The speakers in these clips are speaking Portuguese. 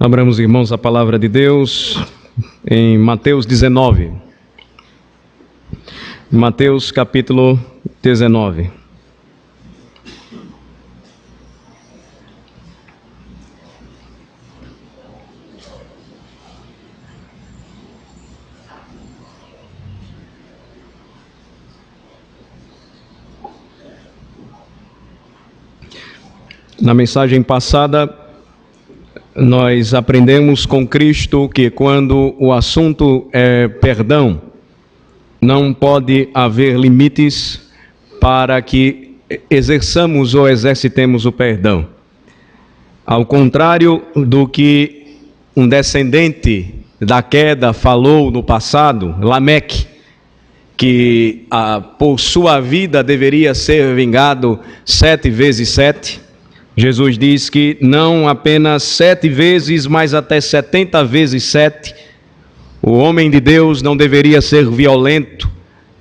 Abramos, irmãos, a palavra de Deus em Mateus 19. Mateus capítulo 19. Na mensagem passada, nós aprendemos com Cristo que quando o assunto é perdão, não pode haver limites para que exerçamos ou exercitemos o perdão. Ao contrário do que um descendente da queda falou no passado, Lameque, que por sua vida deveria ser vingado 7 vezes 7, Jesus diz que não apenas 7 vezes, mas até 70 vezes 7. O homem de Deus não deveria ser violento,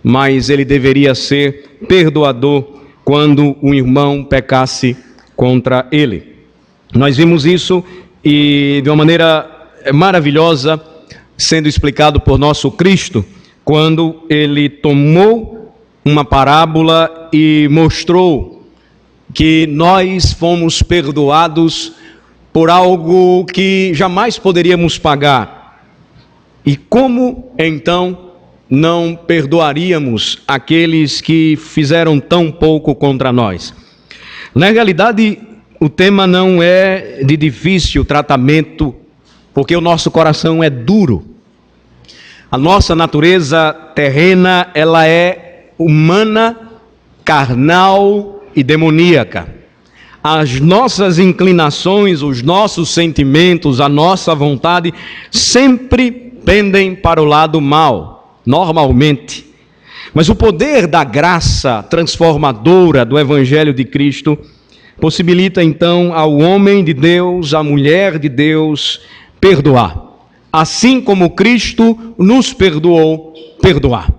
mas ele deveria ser perdoador quando um irmão pecasse contra ele. Nós vimos isso e de uma maneira maravilhosa sendo explicado por nosso Cristo, quando ele tomou uma parábola e mostrou que nós fomos perdoados por algo que jamais poderíamos pagar. E como, então, não perdoaríamos aqueles que fizeram tão pouco contra nós? Na realidade, o tema não é de difícil tratamento, porque o nosso coração é duro. A nossa natureza terrena, ela é humana, carnal e demoníaca. As nossas inclinações, os nossos sentimentos, a nossa vontade sempre pendem para o lado mal, normalmente. Mas o poder da graça transformadora do Evangelho de Cristo possibilita então ao homem de Deus, à mulher de Deus, perdoar. Assim como Cristo nos perdoou, perdoar.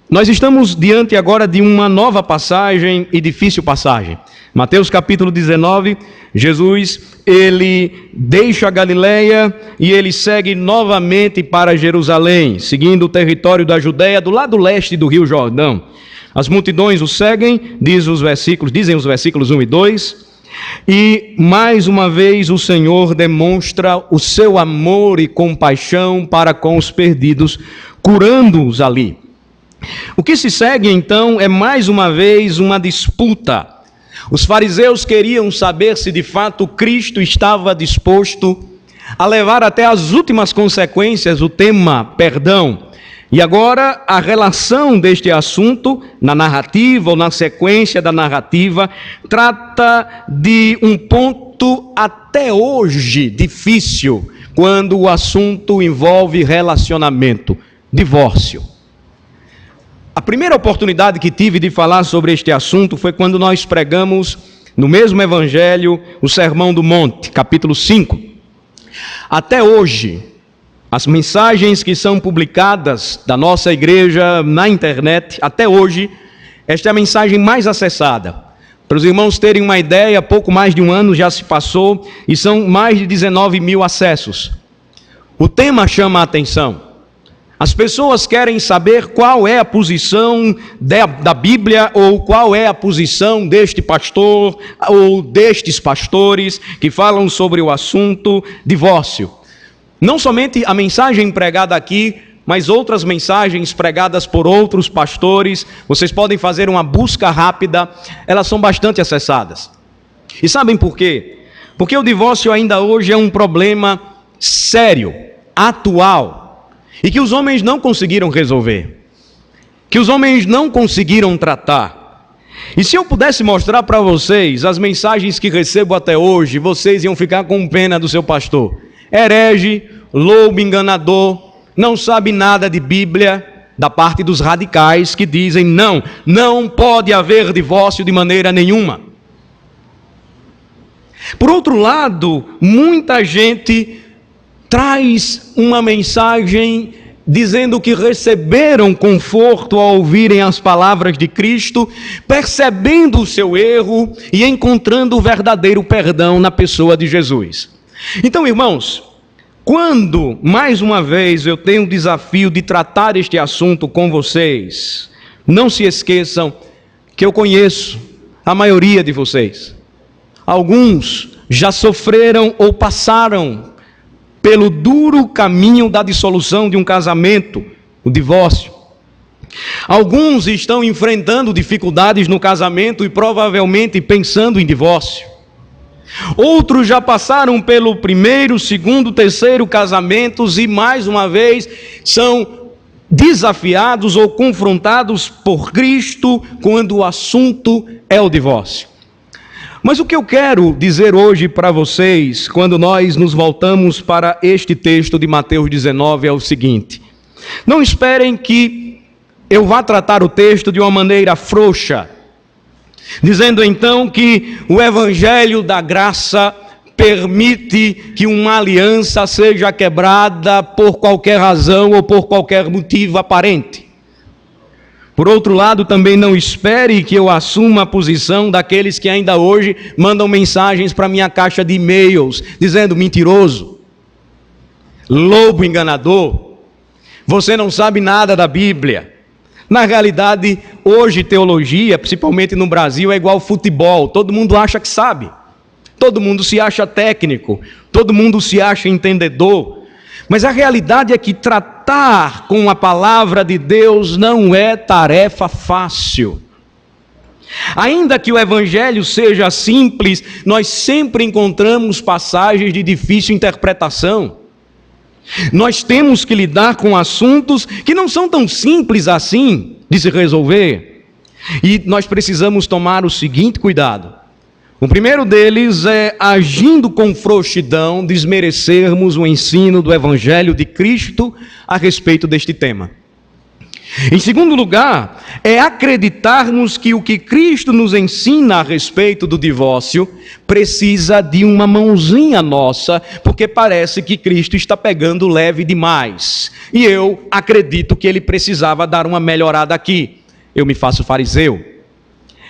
Nós estamos diante agora de uma nova passagem e difícil passagem. Mateus capítulo 19, Jesus, ele deixa a Galileia e ele segue novamente para Jerusalém, seguindo o território da Judéia, do lado leste do Rio Jordão. As multidões o seguem, dizem os versículos 1 e 2, e mais uma vez o Senhor demonstra o seu amor e compaixão para com os perdidos, curando-os ali. O que se segue então é mais uma vez uma disputa. Os fariseus queriam saber se de fato Cristo estava disposto a levar até as últimas consequências o tema perdão. E agora a relação deste assunto na narrativa ou na sequência da narrativa trata de um ponto até hoje difícil quando o assunto envolve relacionamento, divórcio. A primeira oportunidade que tive de falar sobre este assunto foi quando nós pregamos no mesmo Evangelho o Sermão do Monte, capítulo 5. Até hoje, as mensagens que são publicadas da nossa igreja na internet, até hoje, esta é a mensagem mais acessada. Para os irmãos terem uma ideia, pouco mais de um ano já se passou e são mais de 19 mil acessos. O tema chama a atenção. As pessoas querem saber qual é a posição da Bíblia ou qual é a posição deste pastor ou destes pastores que falam sobre o assunto divórcio. Não somente a mensagem pregada aqui, mas outras mensagens pregadas por outros pastores. Vocês podem fazer uma busca rápida, elas são bastante acessadas. E sabem por quê? Porque o divórcio ainda hoje é um problema sério, atual, e que os homens não conseguiram resolver, que os homens não conseguiram tratar. E se eu pudesse mostrar para vocês as mensagens que recebo até hoje, vocês iam ficar com pena do seu pastor. Herege, lobo enganador, não sabe nada de Bíblia, da parte dos radicais que dizem não pode haver divórcio de maneira nenhuma. Por outro lado, muita gente traz uma mensagem dizendo que receberam conforto ao ouvirem as palavras de Cristo, percebendo o seu erro e encontrando o verdadeiro perdão na pessoa de Jesus. Então, irmãos, quando, mais uma vez, eu tenho o desafio de tratar este assunto com vocês, não se esqueçam que eu conheço a maioria de vocês. Alguns já sofreram ou passaram pelo duro caminho da dissolução de um casamento, o divórcio. Alguns estão enfrentando dificuldades no casamento e provavelmente pensando em divórcio. Outros já passaram pelo primeiro, segundo, terceiro casamentos e mais uma vez são desafiados ou confrontados por Cristo quando o assunto é o divórcio. Mas o que eu quero dizer hoje para vocês, quando nós nos voltamos para este texto de Mateus 19, é o seguinte: não esperem que eu vá tratar o texto de uma maneira frouxa, dizendo então que o Evangelho da Graça permite que uma aliança seja quebrada por qualquer razão ou por qualquer motivo aparente. Por outro lado, também não espere que eu assuma a posição daqueles que ainda hoje mandam mensagens para minha caixa de e-mails, dizendo: mentiroso, lobo enganador, você não sabe nada da Bíblia. Na realidade, hoje teologia, principalmente no Brasil, é igual futebol. Todo mundo acha que sabe. Todo mundo se acha técnico. Todo mundo se acha entendedor. Mas a realidade é que tratar com a palavra de Deus não é tarefa fácil. Ainda que o Evangelho seja simples, nós sempre encontramos passagens de difícil interpretação. Nós temos que lidar com assuntos que não são tão simples assim de se resolver. E nós precisamos tomar o seguinte cuidado. O primeiro deles é, agindo com frouxidão, desmerecermos o ensino do Evangelho de Cristo a respeito deste tema. Em segundo lugar, é acreditarmos que o que Cristo nos ensina a respeito do divórcio precisa de uma mãozinha nossa, porque parece que Cristo está pegando leve demais. E eu acredito que ele precisava dar uma melhorada aqui. Eu me faço fariseu.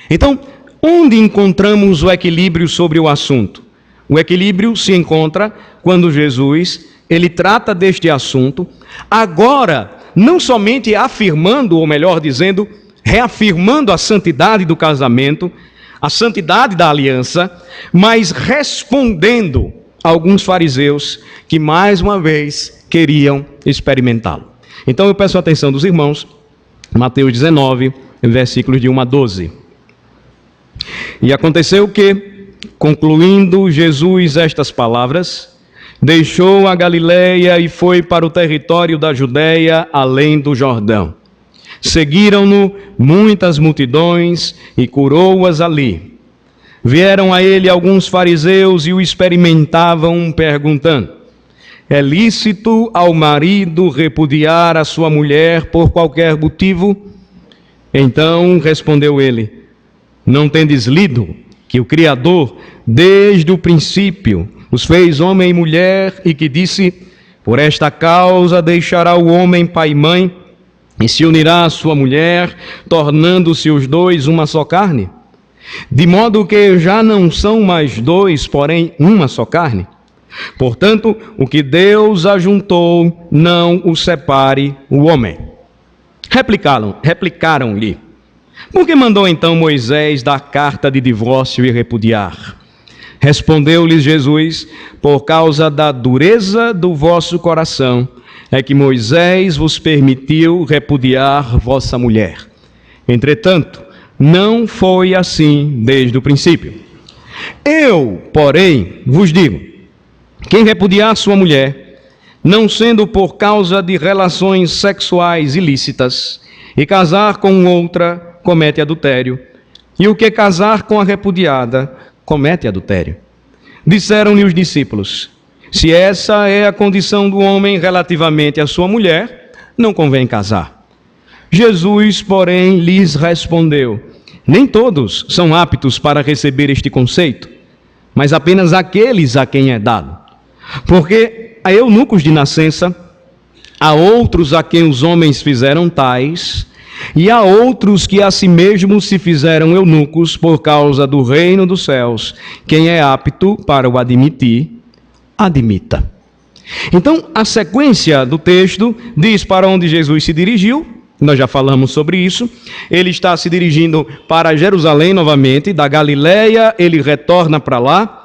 Então, onde encontramos o equilíbrio sobre o assunto? O equilíbrio se encontra quando Jesus, ele trata deste assunto, agora, não somente afirmando, ou melhor dizendo, reafirmando a santidade do casamento, a santidade da aliança, mas respondendo a alguns fariseus que mais uma vez queriam experimentá-lo. Então eu peço a atenção dos irmãos, Mateus 19, versículos de 1 a 12. E aconteceu que, concluindo Jesus estas palavras, deixou a Galileia e foi para o território da Judeia, além do Jordão. Seguiram-no muitas multidões e curou-as ali. Vieram a ele alguns fariseus e o experimentavam, perguntando: é lícito ao marido repudiar a sua mulher por qualquer motivo? Então respondeu ele: não tendes lido que o Criador, desde o princípio, os fez homem e mulher, e que disse: por esta causa deixará o homem pai e mãe, e se unirá à sua mulher, tornando-se os dois uma só carne? De modo que já não são mais dois, porém uma só carne. Portanto, o que Deus ajuntou, não o separe o homem. Replicaram-lhe: por que mandou então Moisés dar carta de divórcio e repudiar? Respondeu-lhes Jesus: por causa da dureza do vosso coração, é que Moisés vos permitiu repudiar vossa mulher. Entretanto, não foi assim desde o princípio. Eu, porém, vos digo: quem repudiar sua mulher, não sendo por causa de relações sexuais ilícitas, e casar com outra, comete adultério. E o que casar com a repudiada, comete adultério. Disseram-lhe os discípulos: se essa é a condição do homem relativamente à sua mulher, não convém casar. Jesus, porém, lhes respondeu: nem todos são aptos para receber este conceito, mas apenas aqueles a quem é dado. Porque a eunucos de nascença, a outros a quem os homens fizeram tais, e há outros que a si mesmos se fizeram eunucos por causa do reino dos céus. Quem é apto para o admitir, admita. Então, a sequência do texto diz para onde Jesus se dirigiu. Nós já falamos sobre isso. Ele está se dirigindo para Jerusalém novamente, da Galileia, ele retorna para lá.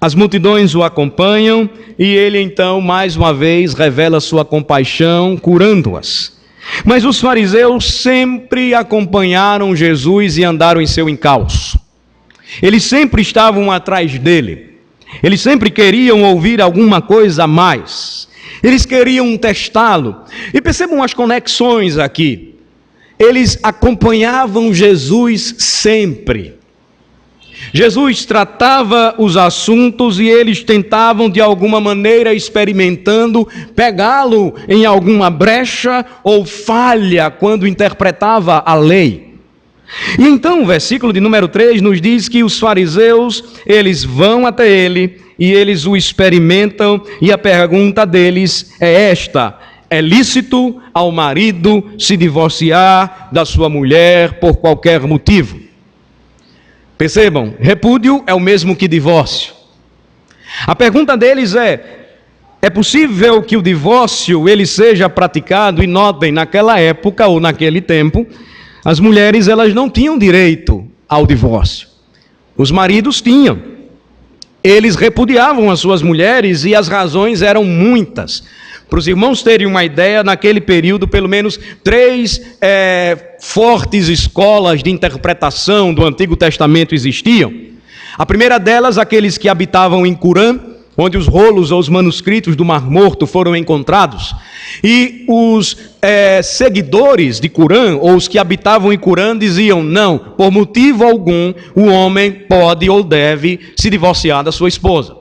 As multidões o acompanham e ele então, mais uma vez, revela sua compaixão, curando-as. Mas os fariseus sempre acompanharam Jesus e andaram em seu encalço. Eles sempre estavam atrás dele. Eles sempre queriam ouvir alguma coisa a mais. Eles queriam testá-lo. E percebam as conexões aqui. Eles acompanhavam Jesus sempre. Jesus tratava os assuntos e eles tentavam de alguma maneira, experimentando, pegá-lo em alguma brecha ou falha quando interpretava a lei. E então o versículo de número 3 nos diz que os fariseus, eles vão até ele e eles o experimentam, e a pergunta deles é esta: é lícito ao marido se divorciar da sua mulher por qualquer motivo? Percebam, repúdio é o mesmo que divórcio. A pergunta deles é possível que o divórcio ele seja praticado? E notem, naquela época ou naquele tempo, as mulheres elas não tinham direito ao divórcio. Os maridos tinham. Eles repudiavam as suas mulheres e as razões eram muitas. Para os irmãos terem uma ideia, naquele período, pelo menos 3 fortes escolas de interpretação do Antigo Testamento existiam. A primeira delas, aqueles que habitavam em Curã, onde os rolos ou os manuscritos do Mar Morto foram encontrados. E os seguidores de Curã, ou os que habitavam em Curã, diziam: não, por motivo algum, o homem pode ou deve se divorciar da sua esposa.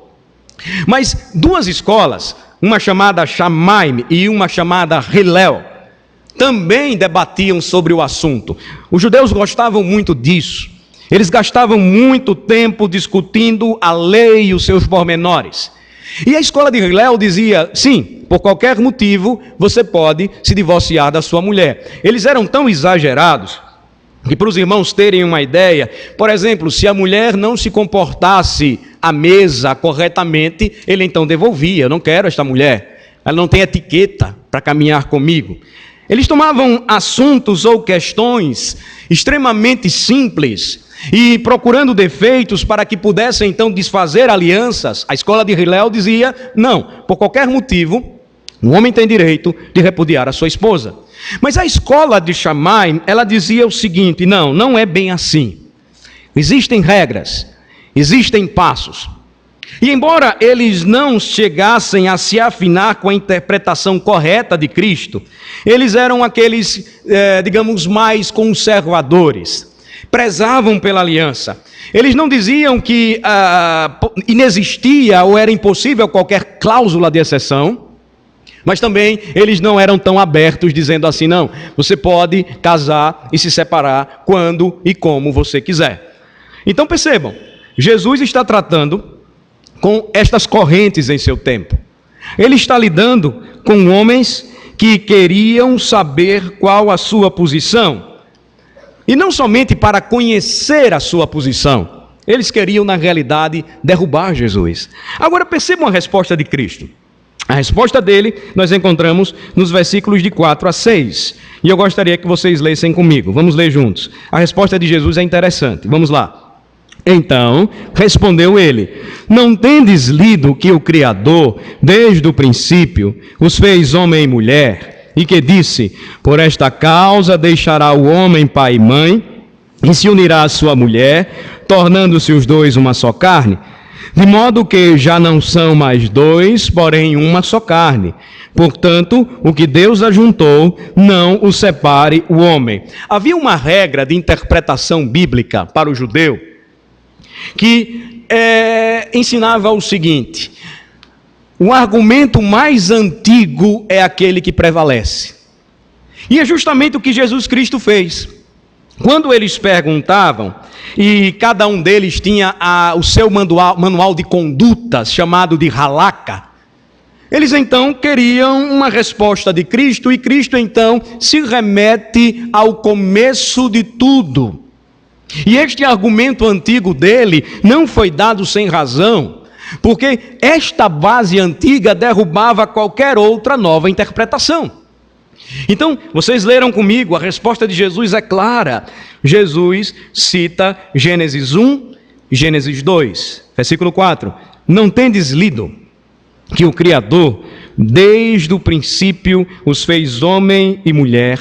Mas 2 escolas, uma chamada Shammai e uma chamada Hillel, também debatiam sobre o assunto. Os judeus gostavam muito disso. Eles gastavam muito tempo discutindo a lei e os seus pormenores. E a escola de Hillel dizia: sim, por qualquer motivo você pode se divorciar da sua mulher. Eles eram tão exagerados que, para os irmãos terem uma ideia, por exemplo, se a mulher não se comportasse à mesa corretamente, ele então devolvia: eu não quero esta mulher, ela não tem etiqueta para caminhar comigo. Eles tomavam assuntos ou questões extremamente simples e procurando defeitos para que pudessem então desfazer alianças. A escola de Hillel dizia: não, por qualquer motivo, o homem tem direito de repudiar a sua esposa. Mas a escola de Shammai, ela dizia o seguinte: não é bem assim. Existem regras, existem passos. E embora eles não chegassem a se afinar com a interpretação correta de Cristo, eles eram aqueles, digamos, mais conservadores. Prezavam pela aliança. Eles não diziam que inexistia ou era impossível qualquer cláusula de exceção, mas também eles não eram tão abertos, dizendo assim: não, você pode casar e se separar quando e como você quiser. Então percebam, Jesus está tratando com estas correntes em seu tempo. Ele está lidando com homens que queriam saber qual a sua posição. E não somente para conhecer a sua posição, eles queriam, na realidade, derrubar Jesus. Agora percebam a resposta de Cristo. A resposta dele nós encontramos nos versículos de 4 a 6. E eu gostaria que vocês lessem comigo. Vamos ler juntos. A resposta de Jesus é interessante. Vamos lá. Então, respondeu ele: não tendes lido que o Criador, desde o princípio, os fez homem e mulher, e que disse: por esta causa deixará o homem pai e mãe, e se unirá à sua mulher, tornando-se os dois uma só carne? De modo que já não são mais dois, porém uma só carne. Portanto, o que Deus ajuntou, não o separe o homem. Havia uma regra de interpretação bíblica para o judeu, que ensinava o seguinte: o argumento mais antigo é aquele que prevalece. E é justamente o que Jesus Cristo fez. Quando eles perguntavam, e cada um deles tinha o seu manual de condutas, chamado de halakha, eles então queriam uma resposta de Cristo, e Cristo então se remete ao começo de tudo. E este argumento antigo dele não foi dado sem razão. porque esta base antiga derrubava qualquer outra nova interpretação. Então, vocês leram comigo, a resposta de Jesus é clara. Jesus cita Gênesis 1 e Gênesis 2, versículo 4. Não tendes lido que o Criador, desde o princípio, os fez homem e mulher,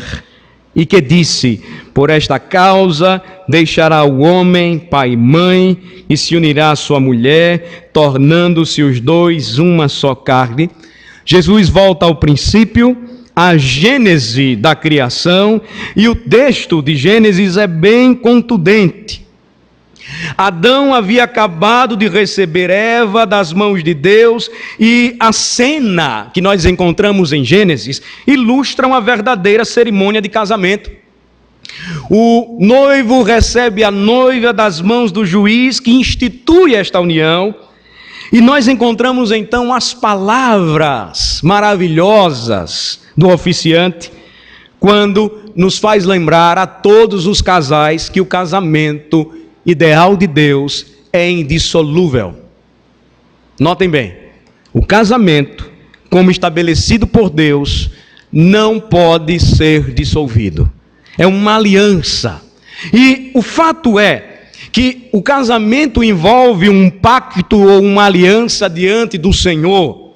e que disse: por esta causa deixará o homem pai e mãe, e se unirá à sua mulher, tornando-se os dois uma só carne. Jesus volta ao princípio, à gênese da criação, e o texto de Gênesis é bem contundente. Adão havia acabado de receber Eva das mãos de Deus, e a cena que nós encontramos em Gênesis ilustra uma verdadeira cerimônia de casamento. O noivo recebe a noiva das mãos do juiz que institui esta união, e nós encontramos então as palavras maravilhosas do oficiante, quando nos faz lembrar a todos os casais que o casamento ideal de Deus é indissolúvel. Notem bem, o casamento, como estabelecido por Deus, não pode ser dissolvido. É uma aliança. E o fato é que o casamento envolve um pacto ou uma aliança diante do Senhor.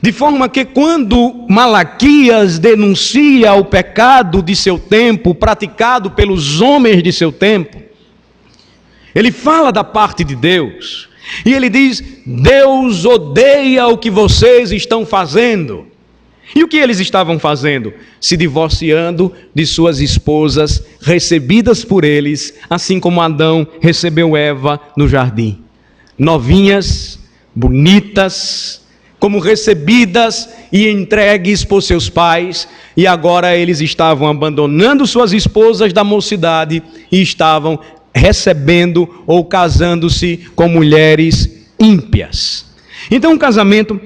De forma que quando Malaquias denuncia o pecado de seu tempo, praticado pelos homens de seu tempo, ele fala da parte de Deus, e ele diz: Deus odeia o que vocês estão fazendo. E o que eles estavam fazendo? Se divorciando de suas esposas, recebidas por eles, assim como Adão recebeu Eva no jardim. Novinhas, bonitas, como recebidas e entregues por seus pais, e agora eles estavam abandonando suas esposas da mocidade e estavam recebendo ou casando-se com mulheres ímpias. Então o casamento,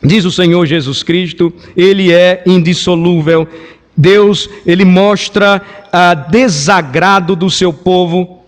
diz o Senhor Jesus Cristo, ele é indissolúvel. Deus, ele mostra desagrado do seu povo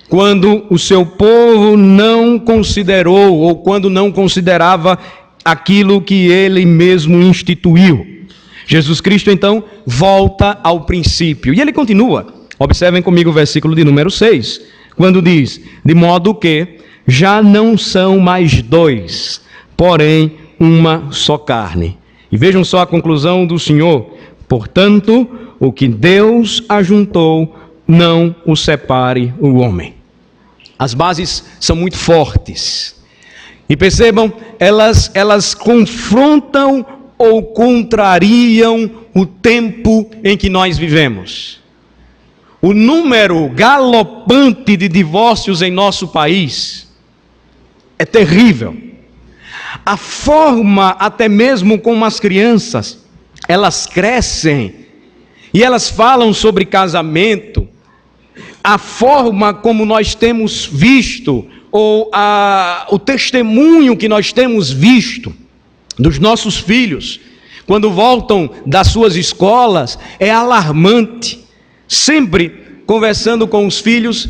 quando o seu povo não considerou ou quando não considerava aquilo que ele mesmo instituiu. Jesus Cristo então volta ao princípio e ele continua. Observem comigo o versículo de número 6, quando diz: de modo que já não são mais dois, porém uma só carne. E vejam só a conclusão do Senhor: portanto, o que Deus ajuntou, não o separe o homem. As bases são muito fortes. E percebam, elas confrontam ou contrariam o tempo em que nós vivemos. O número galopante de divórcios em nosso país é terrível. A forma, até mesmo como as crianças, elas crescem e elas falam sobre casamento, a forma como nós temos visto, ou o testemunho que nós temos visto dos nossos filhos, quando voltam das suas escolas, é alarmante. Sempre conversando com os filhos,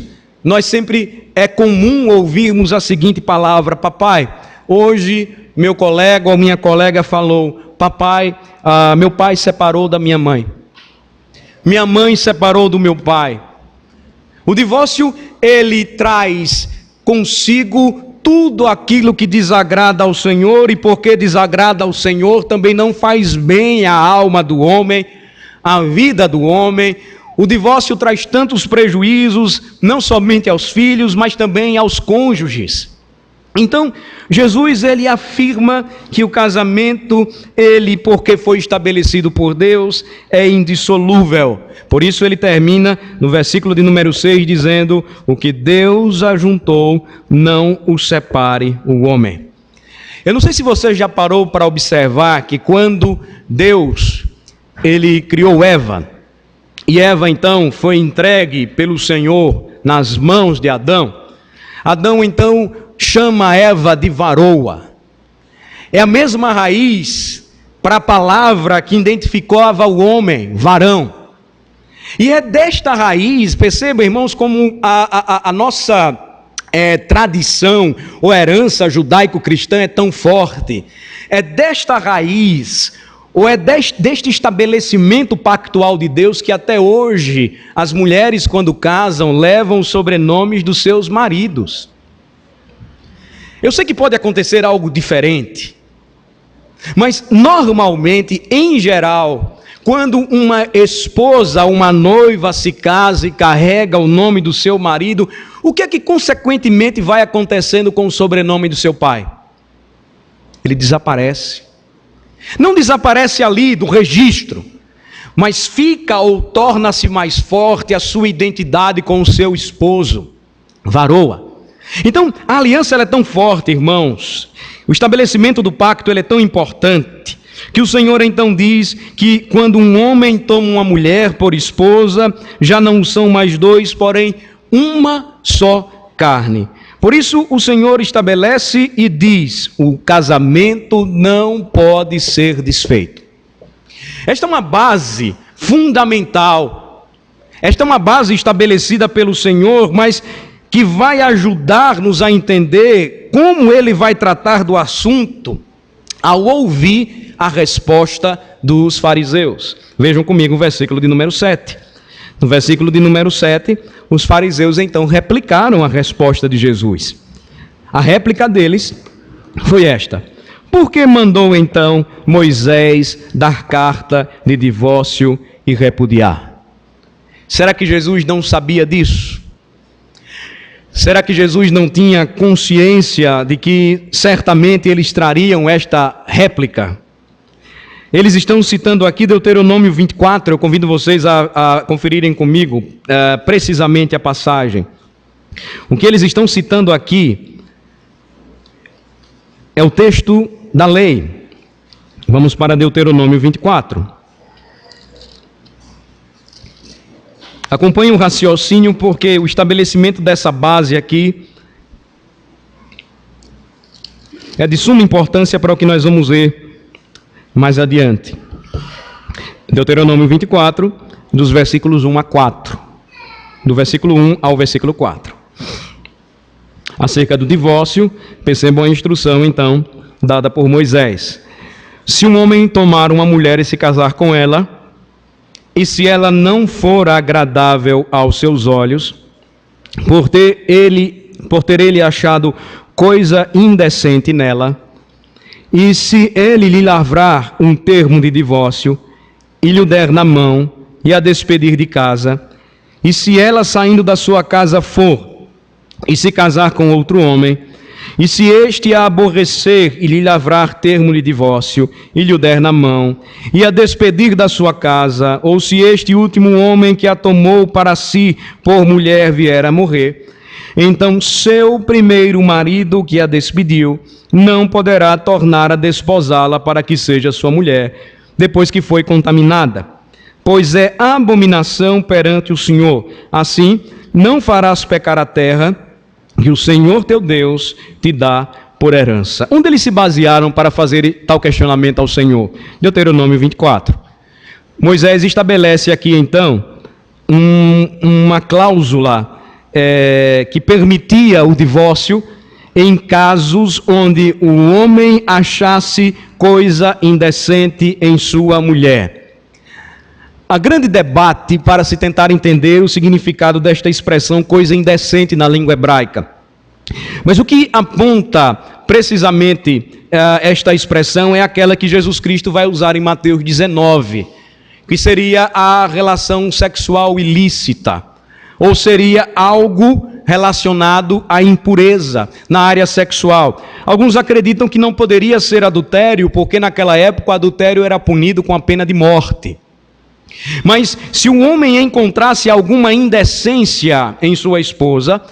é comum ouvirmos a seguinte palavra: papai, hoje meu colega ou minha colega falou, papai, meu pai separou da minha mãe, minha mãe separou do meu pai. O divórcio, ele traz consigo tudo aquilo que desagrada ao Senhor, e porque desagrada ao Senhor, também não faz bem à alma do homem, à vida do homem. O divórcio traz tantos prejuízos, não somente aos filhos, mas também aos cônjuges. Então, Jesus, ele afirma que o casamento, porque foi estabelecido por Deus, é indissolúvel. Por isso ele termina no versículo de número 6 dizendo: o que Deus ajuntou, não o separe o homem. Eu não sei se você já parou para observar que quando Deus, ele criou Eva, e Eva então foi entregue pelo Senhor nas mãos de Adão, Adão então chama Eva de varoa. É a mesma raiz para a palavra que identificava o homem, varão. E é desta raiz, percebam, irmãos, como a nossa tradição ou herança judaico-cristã é tão forte? É desta raiz, ou é deste estabelecimento pactual de Deus que até hoje as mulheres, quando casam, levam os sobrenomes dos seus maridos? Eu sei que pode acontecer algo diferente, mas normalmente, em geral, quando uma esposa, uma noiva se casa e carrega o nome do seu marido, o que é que consequentemente vai acontecendo com o sobrenome do seu pai? Ele desaparece. Não desaparece ali do registro, mas fica ou torna-se mais forte a sua identidade com o seu esposo, varoa. Então, a aliança ela é tão forte, irmãos, o estabelecimento do pacto ele é tão importante, que o Senhor então diz que quando um homem toma uma mulher por esposa, já não são mais dois, porém uma só carne. Por isso o Senhor estabelece e diz: o casamento não pode ser desfeito. Esta é uma base fundamental, esta é uma base estabelecida pelo Senhor, mas que vai ajudar-nos a entender como Ele vai tratar do assunto ao ouvir a resposta dos fariseus. Vejam comigo o versículo de número 7. No versículo de número 7, os fariseus então replicaram a resposta de Jesus. A réplica deles foi esta: por que mandou então Moisés dar carta de divórcio e repudiar? Será que Jesus não sabia disso? Será que Jesus não tinha consciência de que certamente eles trariam esta réplica? Eles estão citando aqui Deuteronômio 24, eu convido vocês a conferirem comigo precisamente a passagem. O que eles estão citando aqui é o texto da lei. Vamos para Deuteronômio 24. Acompanhe o raciocínio, porque o estabelecimento dessa base aqui é de suma importância para o que nós vamos ver mais adiante. Deuteronômio 24, dos versículos 1 a 4. Do versículo 1 ao versículo 4. Acerca do divórcio, percebam a instrução, então, dada por Moisés. Se um homem tomar uma mulher e se casar com ela, e se ela não for agradável aos seus olhos, por ter ele achado coisa indecente nela, e se ele lhe lavrar um termo de divórcio, e lhe o der na mão, e a despedir de casa, e se ela saindo da sua casa for, e se casar com outro homem, e se este a aborrecer e lhe lavrar termo de divórcio, e lhe o der na mão, e a despedir da sua casa, ou se este último homem que a tomou para si por mulher vier a morrer, então seu primeiro marido que a despediu não poderá tornar a desposá-la para que seja sua mulher, depois que foi contaminada, pois é abominação perante o Senhor. Assim, não farás pecar a terra que o Senhor teu Deus te dá por herança. Onde eles se basearam para fazer tal questionamento ao Senhor? Deuteronômio 24. Moisés estabelece aqui então uma cláusula que permitia o divórcio em casos onde o homem achasse coisa indecente em sua mulher. Há grande debate para se tentar entender o significado desta expressão coisa indecente na língua hebraica. Mas o que aponta precisamente esta expressão é aquela que Jesus Cristo vai usar em Mateus 19, que seria a relação sexual ilícita, ou seria algo relacionado à impureza na área sexual. Alguns acreditam que não poderia ser adultério, porque naquela época o adultério era punido com a pena de morte. Mas se um homem encontrasse alguma indecência em sua esposa,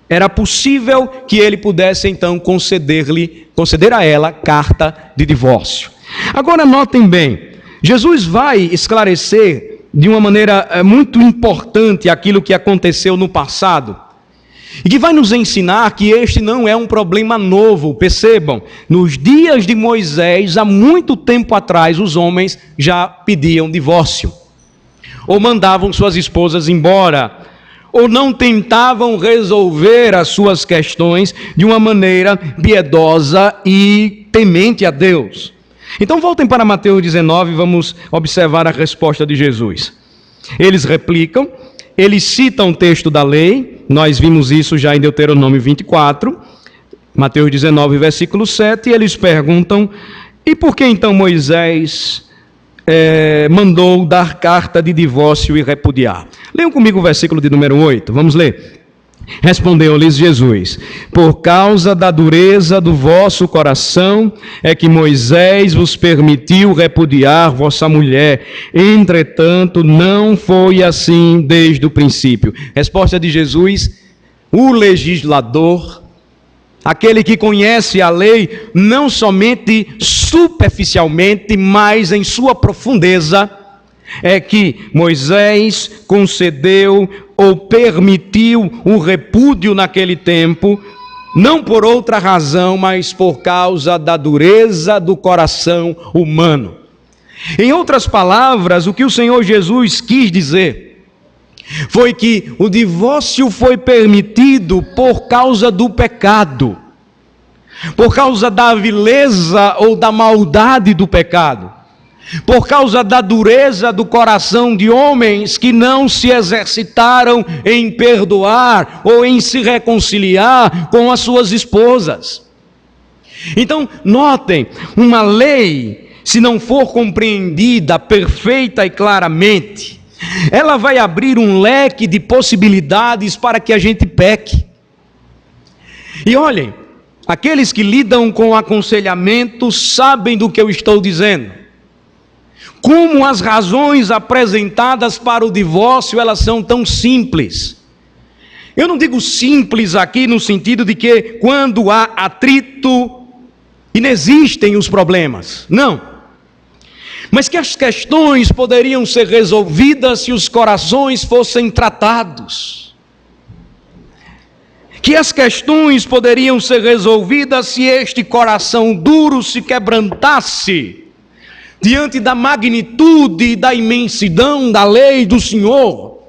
era possível que ele pudesse então conceder a ela carta de divórcio. Agora notem bem, Jesus vai esclarecer de uma maneira muito importante aquilo que aconteceu no passado, e que vai nos ensinar que este não é um problema novo. Percebam, nos dias de Moisés, há muito tempo atrás, os homens já pediam divórcio, ou mandavam suas esposas embora, ou não tentavam resolver as suas questões de uma maneira piedosa e temente a Deus. Então voltem para Mateus 19 e vamos observar a resposta de Jesus. Eles replicam, eles citam o texto da lei, nós vimos isso já em Deuteronômio 24, Mateus 19, versículo 7, e eles perguntam, e por que então Moisés mandou dar carta de divórcio e repudiar? Leiam comigo o versículo de número 8, vamos ler. Respondeu-lhes Jesus: por causa da dureza do vosso coração é que Moisés vos permitiu repudiar vossa mulher, entretanto não foi assim desde o princípio. Resposta de Jesus: o legislador, aquele que conhece a lei não somente superficialmente, mas em sua profundeza, é que Moisés concedeu ou permitiu o repúdio naquele tempo, não por outra razão, mas por causa da dureza do coração humano. Em outras palavras, o que o Senhor Jesus quis dizer foi que o divórcio foi permitido por causa do pecado, por causa da vileza ou da maldade do pecado, por causa da dureza do coração de homens que não se exercitaram em perdoar ou em se reconciliar com as suas esposas. Então, notem, uma lei, se não for compreendida perfeita e claramente, ela vai abrir um leque de possibilidades para que a gente peque. E olhem, aqueles que lidam com aconselhamento sabem do que eu estou dizendo. Como as razões apresentadas para o divórcio, elas são tão simples. Eu não digo simples aqui no sentido de que quando há atrito, inexistem os problemas. Não. Mas que as questões poderiam ser resolvidas se os corações fossem tratados. Que as questões poderiam ser resolvidas se este coração duro se quebrantasse diante da magnitude e da imensidão da lei do Senhor.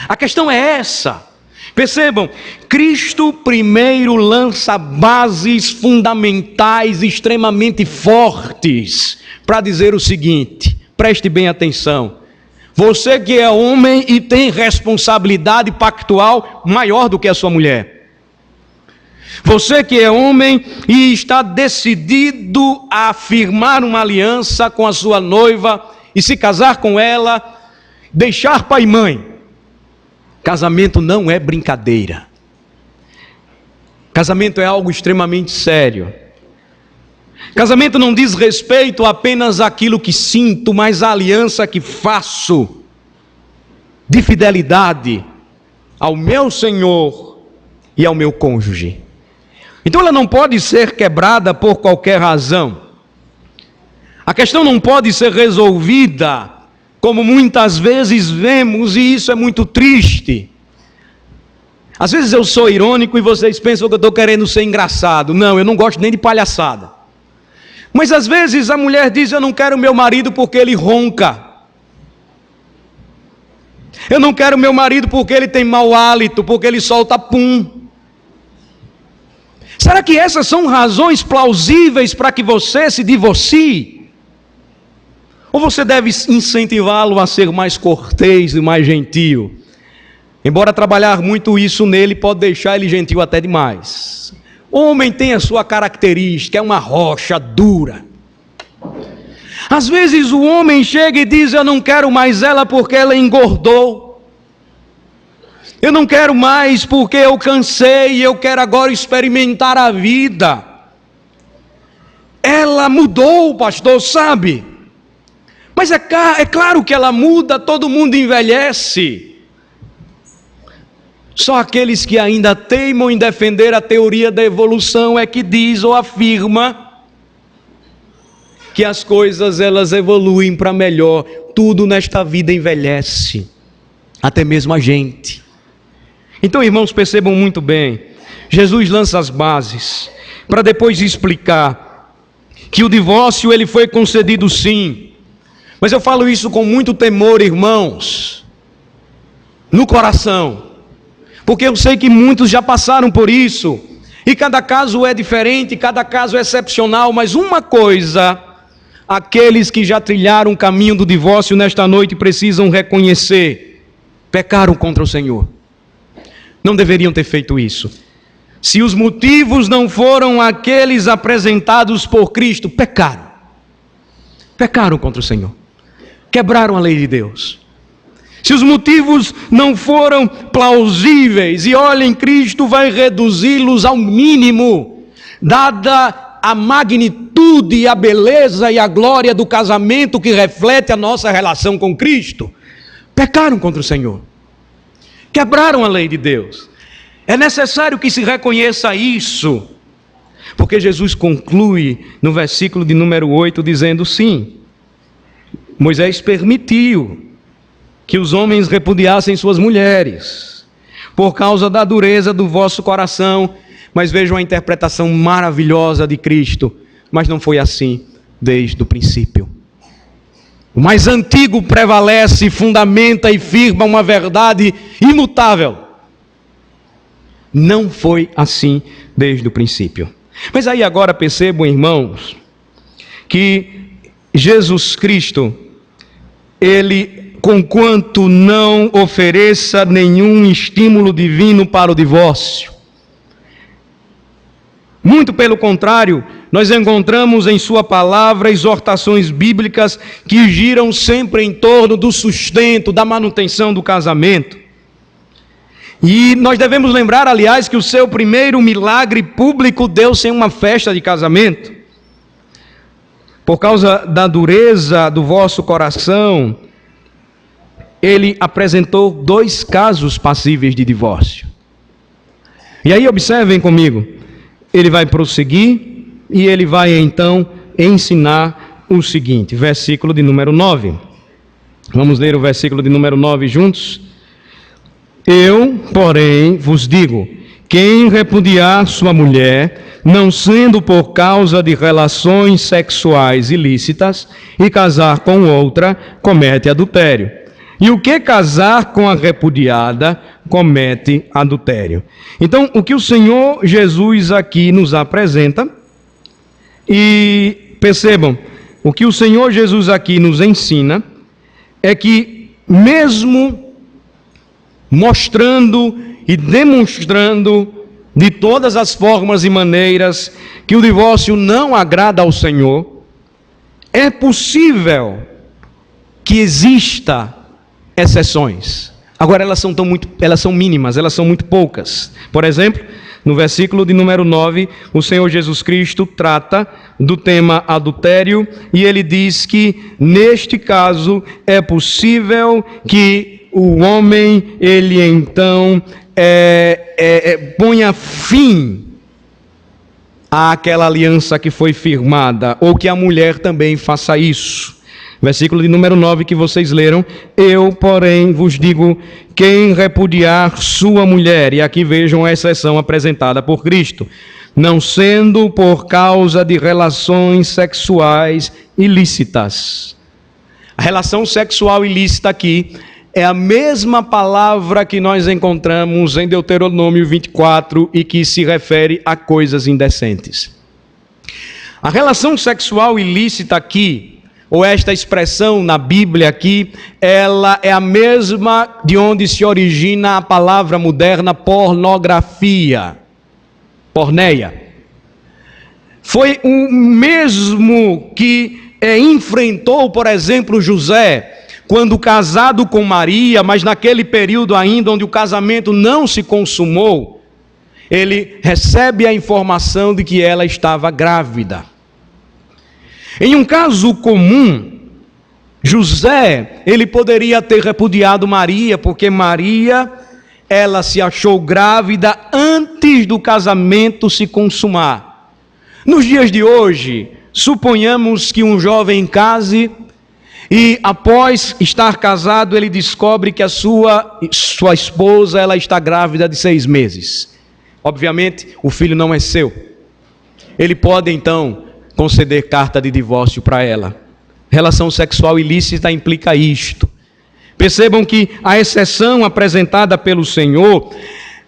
A questão é essa. Percebam, Cristo primeiro lança bases fundamentais extremamente fortes para dizer o seguinte, preste bem atenção. Você que é homem e tem responsabilidade pactual maior do que a sua mulher. Você que é homem e está decidido a firmar uma aliança com a sua noiva e se casar com ela, deixar pai e mãe. Casamento não é brincadeira. Casamento é algo extremamente sério. Casamento não diz respeito apenas àquilo que sinto, mas à aliança que faço de fidelidade ao meu Senhor e ao meu cônjuge. Então ela não pode ser quebrada por qualquer razão. A questão não pode ser resolvida como muitas vezes vemos, e isso é muito triste. Às vezes eu sou irônico e vocês pensam que eu estou querendo ser engraçado. Não, eu não gosto nem de palhaçada. Mas às vezes a mulher diz: eu não quero meu marido porque ele ronca. Eu não quero meu marido porque ele tem mau hálito, porque ele solta pum. Será que essas são razões plausíveis para que você se divorcie? Ou você deve incentivá-lo a ser mais cortês e mais gentil? Embora trabalhar muito isso nele pode deixar ele gentil até demais. O homem tem a sua característica, é uma rocha dura. Às vezes o homem chega e diz: eu não quero mais ela porque ela engordou. Eu não quero mais porque eu cansei e eu quero agora experimentar a vida. Ela mudou, pastor, sabe? Mas é claro que ela muda, todo mundo envelhece. Só aqueles que ainda teimam em defender a teoria da evolução é que diz ou afirma que as coisas elas evoluem para melhor. Tudo nesta vida envelhece, até mesmo a gente. Então, irmãos, percebam muito bem, Jesus lança as bases para depois explicar que o divórcio ele foi concedido sim. Mas eu falo isso com muito temor, irmãos. no coração. Porque eu sei que muitos já passaram por isso. E cada caso é diferente, cada caso é excepcional. Mas uma coisa, aqueles que já trilharam o caminho do divórcio nesta noite precisam reconhecer: pecaram contra o Senhor. Não deveriam ter feito isso. Se os motivos não foram aqueles apresentados por Cristo, pecaram. Pecaram contra o Senhor. Quebraram a lei de Deus. Se os motivos não foram plausíveis, e olhem, Cristo vai reduzi-los ao mínimo, dada a magnitude, a beleza e a glória do casamento que reflete a nossa relação com Cristo. Pecaram contra o Senhor. Quebraram a lei de Deus. É necessário que se reconheça isso, porque Jesus conclui no versículo de número 8 dizendo: sim, Moisés permitiu que os homens repudiassem suas mulheres, por causa da dureza do vosso coração. Mas vejam a interpretação maravilhosa de Cristo: mas não foi assim desde o princípio. O mais antigo prevalece, fundamenta e firma uma verdade imutável. Não foi assim desde o princípio. Mas aí agora percebam, irmãos, que Jesus Cristo, Ele, conquanto não ofereça nenhum estímulo divino para o divórcio, muito pelo contrário, nós encontramos em sua palavra exortações bíblicas que giram sempre em torno do sustento, da manutenção do casamento. E nós devemos lembrar, aliás, que o seu primeiro milagre público deu-se em uma festa de casamento. Por causa da dureza do vosso coração, ele apresentou 2 casos passíveis de divórcio. E aí observem comigo, ele vai prosseguir e ele vai então ensinar o seguinte, versículo de número 9. Vamos ler o versículo de número 9 juntos? Eu, porém, vos digo: quem repudiar sua mulher, não sendo por causa de relações sexuais ilícitas, e casar com outra, comete adultério. E o que casar com a repudiada, comete adultério. Então, o que o Senhor Jesus aqui nos apresenta, e percebam, o que o Senhor Jesus aqui nos ensina, é que mesmo mostrando e demonstrando de todas as formas e maneiras que o divórcio não agrada ao Senhor, é possível que exista exceções. Agora elas são mínimas, elas são muito poucas. Por exemplo, no versículo de número 9, o Senhor Jesus Cristo trata do tema adultério e ele diz que neste caso é possível que o homem, ele então ponha fim àquela aliança que foi firmada, ou que a mulher também faça isso. Versículo de número 9 que vocês leram: eu, porém, vos digo, quem repudiar sua mulher, e aqui vejam a exceção apresentada por Cristo, não sendo por causa de relações sexuais ilícitas. A relação sexual ilícita aqui é a mesma palavra que nós encontramos em Deuteronômio 24 e que se refere a coisas indecentes. A relação sexual ilícita aqui, ou esta expressão na Bíblia aqui, ela é a mesma de onde se origina a palavra moderna pornografia, porneia. Foi o mesmo que enfrentou, por exemplo, José, quando casado com Maria, mas naquele período ainda onde o casamento não se consumou, ele recebe a informação de que ela estava grávida. Em um caso comum, José, ele poderia ter repudiado Maria, porque Maria, ela se achou grávida antes do casamento se consumar. Nos dias de hoje, suponhamos que um jovem case e após estar casado, ele descobre que a sua esposa, ela está grávida de 6 meses. Obviamente, o filho não é seu. Ele pode, então, conceder carta de divórcio para ela. Relação sexual ilícita implica isto. Percebam que a exceção apresentada pelo Senhor,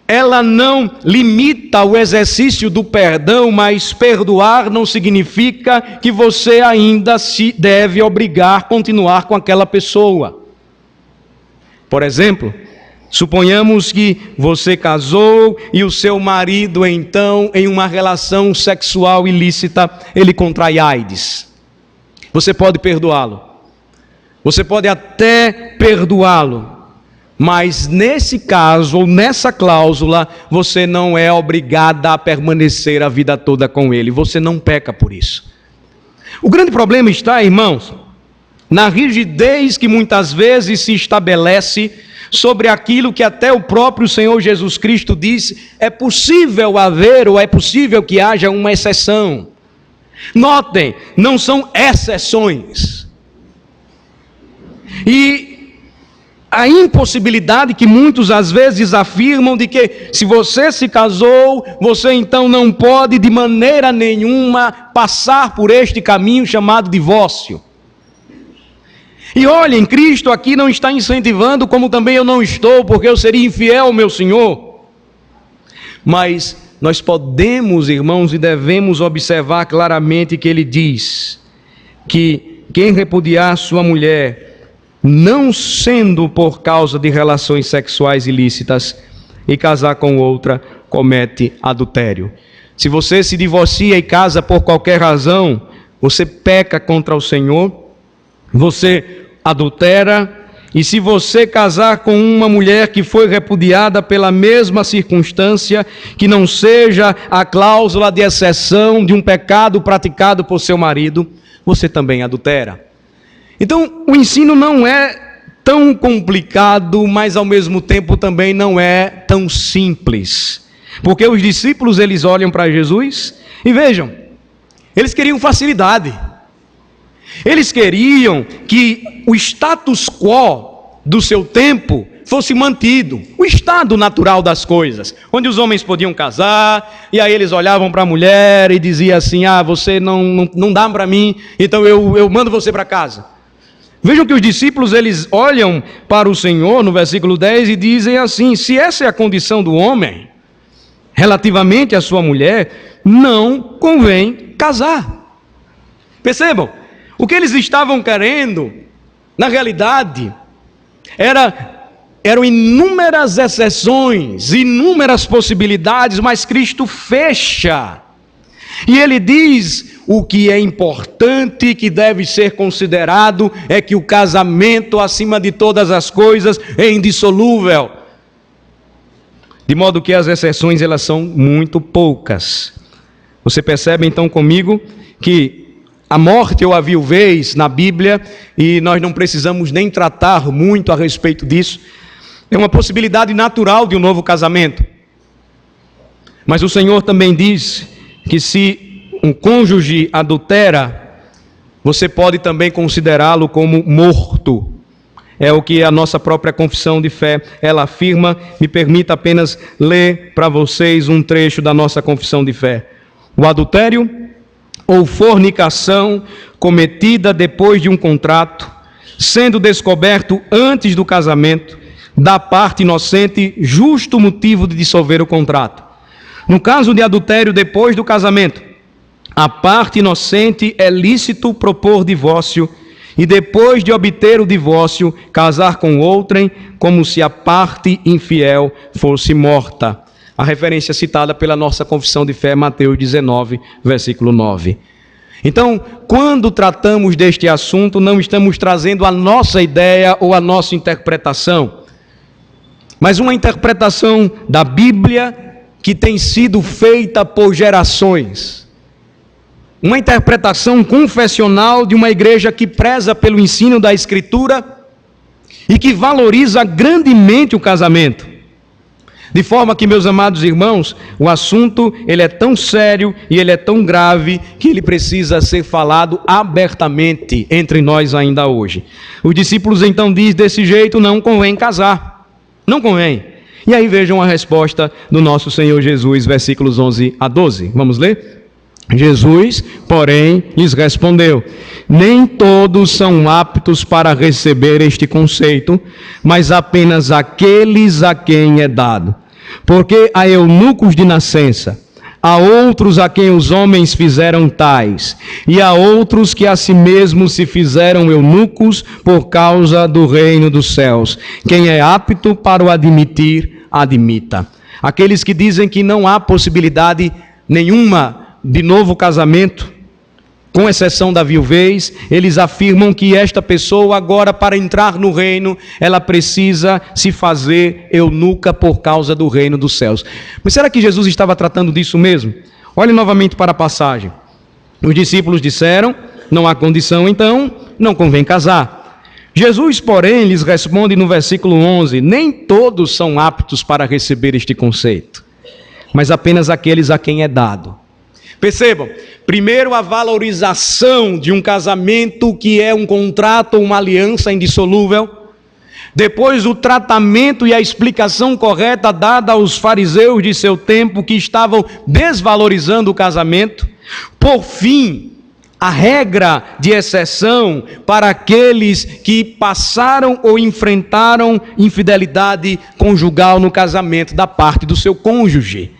ela não limita o exercício do perdão, mas perdoar não significa que você ainda se deve obrigar a continuar com aquela pessoa. Por exemplo, suponhamos que você casou e o seu marido, então, em uma relação sexual ilícita, ele contrai AIDS. Você pode perdoá-lo. Você pode até perdoá-lo. Mas nesse caso, ou nessa cláusula, você não é obrigada a permanecer a vida toda com ele. Você não peca por isso. O grande problema está, irmãos, na rigidez que muitas vezes se estabelece sobre aquilo que até o próprio Senhor Jesus Cristo disse, é possível haver ou é possível que haja uma exceção. Notem, não são exceções. E a impossibilidade que muitos às vezes afirmam de que se você se casou, você então não pode de maneira nenhuma passar por este caminho chamado divórcio. E olhem, Cristo aqui não está incentivando, como também eu não estou, porque eu seria infiel ao meu Senhor. Mas nós podemos, irmãos, e devemos observar claramente que ele diz que quem repudiar sua mulher, não sendo por causa de relações sexuais ilícitas, e casar com outra, comete adultério. Se você se divorcia e casa por qualquer razão, você peca contra o Senhor, você adultera, e se você casar com uma mulher que foi repudiada pela mesma circunstância, que não seja a cláusula de exceção de um pecado praticado por seu marido, você também adultera. Então, o ensino não é tão complicado, mas ao mesmo tempo também não é tão simples. Porque os discípulos, eles olham para Jesus e vejam, eles queriam facilidade. Eles queriam que o status quo do seu tempo fosse mantido, o estado natural das coisas, onde os homens podiam casar, e aí eles olhavam para a mulher e diziam assim, você não dá para mim, então eu mando você para casa. Vejam que os discípulos, eles olham para o Senhor, no versículo 10, e dizem assim, se essa é a condição do homem, relativamente à sua mulher, não convém casar. Percebam, o que eles estavam querendo, na realidade, eram inúmeras exceções, inúmeras possibilidades, mas Cristo fecha. E ele diz, o que é importante, que deve ser considerado, é que o casamento, acima de todas as coisas, é indissolúvel. De modo que as exceções, elas são muito poucas. Você percebe então comigo, que a morte ou a viuvez na Bíblia, e nós não precisamos nem tratar muito a respeito disso, é uma possibilidade natural de um novo casamento. Mas o Senhor também diz que se um cônjuge adultera, você pode também considerá-lo como morto. É o que a nossa própria confissão de fé, ela afirma. Me permita apenas ler para vocês um trecho da nossa confissão de fé. O adultério ou fornicação cometida depois de um contrato, sendo descoberto antes do casamento, da parte inocente, justo motivo de dissolver o contrato. No caso de adultério depois do casamento, a parte inocente é lícito propor divórcio e depois de obter o divórcio, casar com outrem, como se a parte infiel fosse morta. A referência citada pela nossa confissão de fé, Mateus 19, versículo 9. Então, quando tratamos deste assunto, não estamos trazendo a nossa ideia ou a nossa interpretação, mas uma interpretação da Bíblia que tem sido feita por gerações. Uma interpretação confessional de uma igreja que preza pelo ensino da Escritura e que valoriza grandemente o casamento. De forma que, meus amados irmãos, o assunto ele é tão sério e ele é tão grave que ele precisa ser falado abertamente entre nós ainda hoje. Os discípulos então dizem, desse jeito não convém casar. Não convém. E aí vejam a resposta do nosso Senhor Jesus, versículos 11 a 12. Vamos ler? Jesus, porém, lhes respondeu: nem todos são aptos para receber este conceito, mas apenas aqueles a quem é dado. Porque há eunucos de nascença, há outros a quem os homens fizeram tais, e há outros que a si mesmos se fizeram eunucos por causa do reino dos céus. Quem é apto para o admitir, admita. Aqueles que dizem que não há possibilidade nenhuma de novo casamento, com exceção da viuvez, eles afirmam que esta pessoa agora, para entrar no reino, ela precisa se fazer eunuca por causa do reino dos céus. Mas será que Jesus estava tratando disso mesmo? Olhe novamente para a passagem. Os discípulos disseram: não há condição, então não convém casar. Jesus, porém, lhes responde no versículo 11: nem todos são aptos para receber este conceito, mas apenas aqueles a quem é dado. Percebam, primeiro a valorização de um casamento que é um contrato ou uma aliança indissolúvel, depois o tratamento e a explicação correta dada aos fariseus de seu tempo que estavam desvalorizando o casamento, por fim, a regra de exceção para aqueles que passaram ou enfrentaram infidelidade conjugal no casamento da parte do seu cônjuge.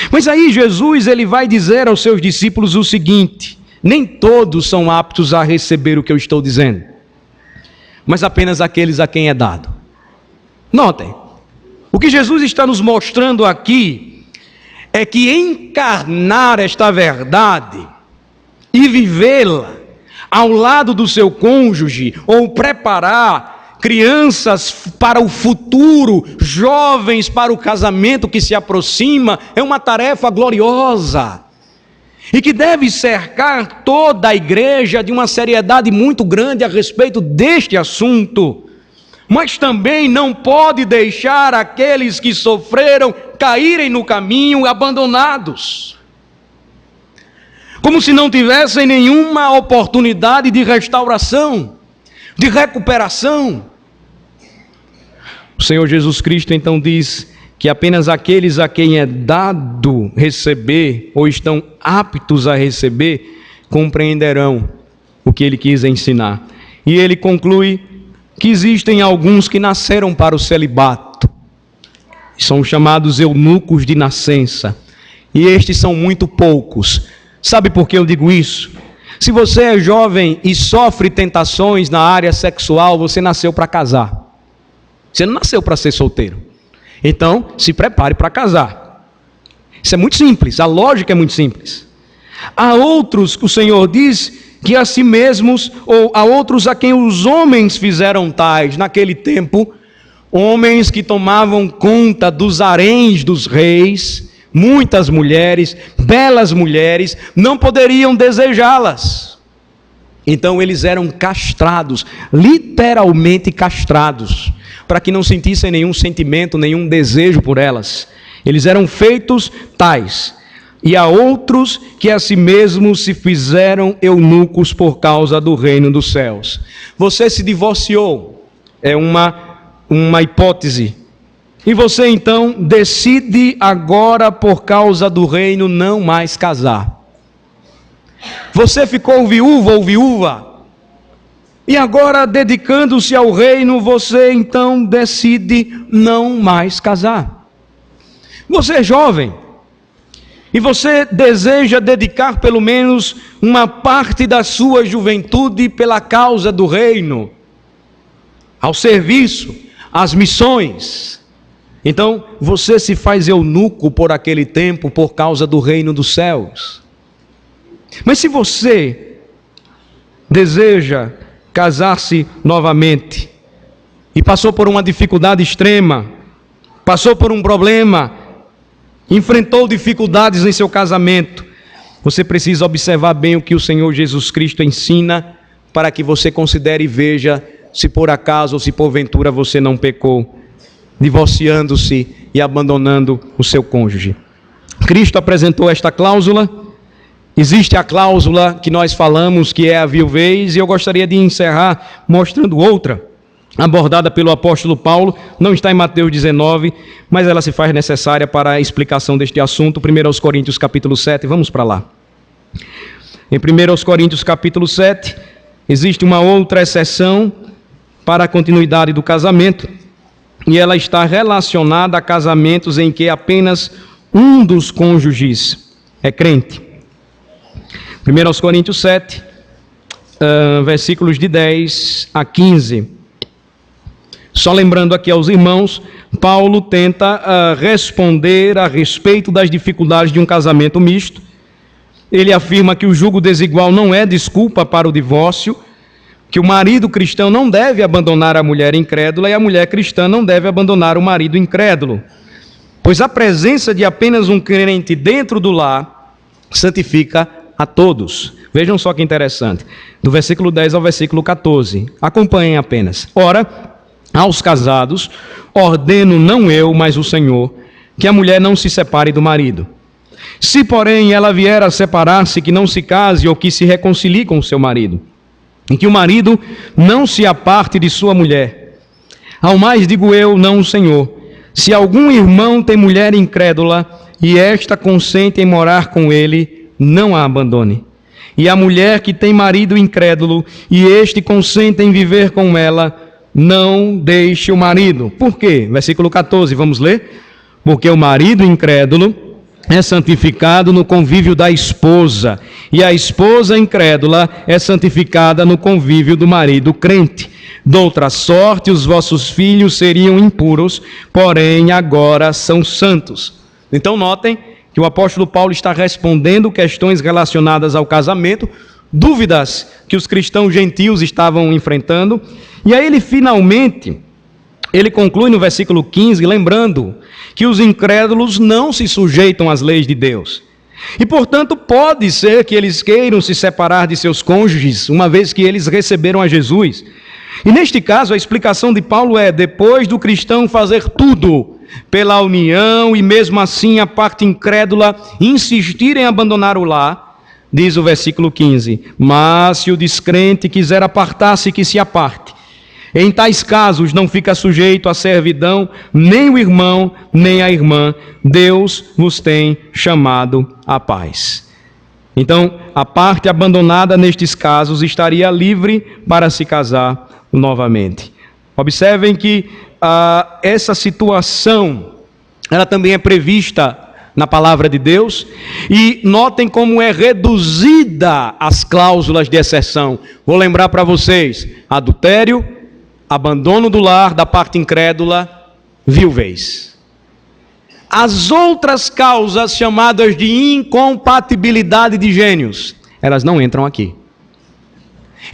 Mas aí Jesus ele vai dizer aos seus discípulos o seguinte: nem todos são aptos a receber o que eu estou dizendo, mas apenas aqueles a quem é dado. Notem, o que Jesus está nos mostrando aqui é que encarnar esta verdade e vivê-la ao lado do seu cônjuge, ou preparar crianças para o futuro, jovens para o casamento que se aproxima, é uma tarefa gloriosa e que deve cercar toda a igreja de uma seriedade muito grande a respeito deste assunto, mas também não pode deixar aqueles que sofreram caírem no caminho abandonados, como se não tivessem nenhuma oportunidade de restauração, de recuperação. O Senhor Jesus Cristo então diz que apenas aqueles a quem é dado receber, ou estão aptos a receber, compreenderão o que ele quis ensinar. E ele conclui que existem alguns que nasceram para o celibato, são chamados eunucos de nascença, e estes são muito poucos. Sabe por que eu digo isso? Se você é jovem e sofre tentações na área sexual, você nasceu para casar. Você não nasceu para ser solteiro. Então, se prepare para casar. Isso é muito simples, a lógica é muito simples. Há outros, o Senhor diz, que a si mesmos, ou há outros a quem os homens fizeram tais. Naquele tempo, homens que tomavam conta dos haréns dos reis, muitas mulheres, belas mulheres, não poderiam desejá-las. Então eles eram castrados, literalmente castrados, para que não sentissem nenhum sentimento, nenhum desejo por elas. Eles eram feitos tais. E há outros que a si mesmos se fizeram eunucos por causa do reino dos céus. Você se divorciou, é uma hipótese. E você então decide agora, por causa do reino, não mais casar. Você ficou viúvo ou viúva, e agora, dedicando-se ao reino, você então decide não mais casar. Você é jovem, e você deseja dedicar pelo menos uma parte da sua juventude pela causa do reino, ao serviço, às missões. Então, você se faz eunuco por aquele tempo, por causa do reino dos céus. Mas se você deseja casar-se novamente e passou por uma dificuldade extrema, passou por um problema, enfrentou dificuldades em seu casamento, você precisa observar bem o que o Senhor Jesus Cristo ensina, para que você considere e veja se por acaso ou se porventura você não pecou, divorciando-se e abandonando o seu cônjuge. Cristo apresentou esta cláusula. Existe a cláusula que nós falamos, que é a viuvez, e eu gostaria de encerrar mostrando outra, abordada pelo apóstolo Paulo, não está em Mateus 19, mas ela se faz necessária para a explicação deste assunto. 1 Coríntios capítulo 7, vamos para lá. Em 1 Coríntios capítulo 7, existe uma outra exceção para a continuidade do casamento, e ela está relacionada a casamentos em que apenas um dos cônjuges é crente. 1 Coríntios 7, versículos de 10 a 15. Só lembrando aqui aos irmãos, Paulo tenta responder a respeito das dificuldades de um casamento misto. Ele afirma que o jugo desigual não é desculpa para o divórcio, que o marido cristão não deve abandonar a mulher incrédula e a mulher cristã não deve abandonar o marido incrédulo, pois a presença de apenas um crente dentro do lar santifica a todos. Vejam só que interessante, do versículo 10 ao versículo 14, acompanhem apenas. Ora, aos casados, ordeno não eu, mas o Senhor, que a mulher não se separe do marido. Se, porém, ela vier a separar-se, que não se case ou que se reconcilie com o seu marido, em que o marido não se aparte de sua mulher. Ao mais digo eu, não o Senhor, se algum irmão tem mulher incrédula e esta consente em morar com ele, não a abandone. E a mulher que tem marido incrédulo e este consente em viver com ela, não deixe o marido. Por quê? Versículo 14, vamos ler? Porque o marido incrédulo é santificado no convívio da esposa, e a esposa incrédula é santificada no convívio do marido crente. Doutra sorte, os vossos filhos seriam impuros, porém agora são santos. Então notem que o apóstolo Paulo está respondendo questões relacionadas ao casamento, dúvidas que os cristãos gentios estavam enfrentando, e aí ele conclui no versículo 15, lembrando que os incrédulos não se sujeitam às leis de Deus. E, portanto, pode ser que eles queiram se separar de seus cônjuges, uma vez que eles receberam a Jesus. E, neste caso, a explicação de Paulo é, depois do cristão fazer tudo pela união, e mesmo assim a parte incrédula insistir em abandonar o lar, diz o versículo 15, mas se o descrente quiser apartar-se, que se aparte. Em tais casos não fica sujeito à servidão nem o irmão, nem a irmã. Deus vos tem chamado à paz. Então, a parte abandonada nestes casos estaria livre para se casar novamente. Observem que essa situação, ela também é prevista na palavra de Deus, e notem como é reduzida as cláusulas de exceção. Vou lembrar para vocês: adultério, abandono do lar da parte incrédula, viuvez. As outras causas chamadas de incompatibilidade de gênios, elas não entram aqui.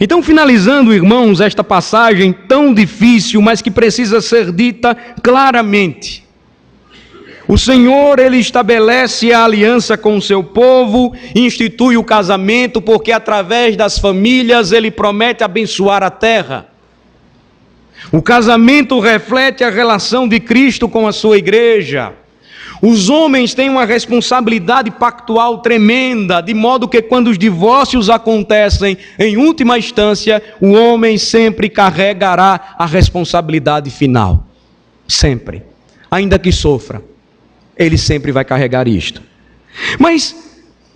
Então, finalizando, irmãos, esta passagem tão difícil, mas que precisa ser dita claramente. O Senhor, Ele estabelece a aliança com o seu povo, institui o casamento, porque através das famílias Ele promete abençoar a terra. O casamento reflete a relação de Cristo com a sua igreja. Os homens têm uma responsabilidade pactual tremenda, de modo que quando os divórcios acontecem, em última instância, o homem sempre carregará a responsabilidade final. Sempre. Ainda que sofra, ele sempre vai carregar isto. Mas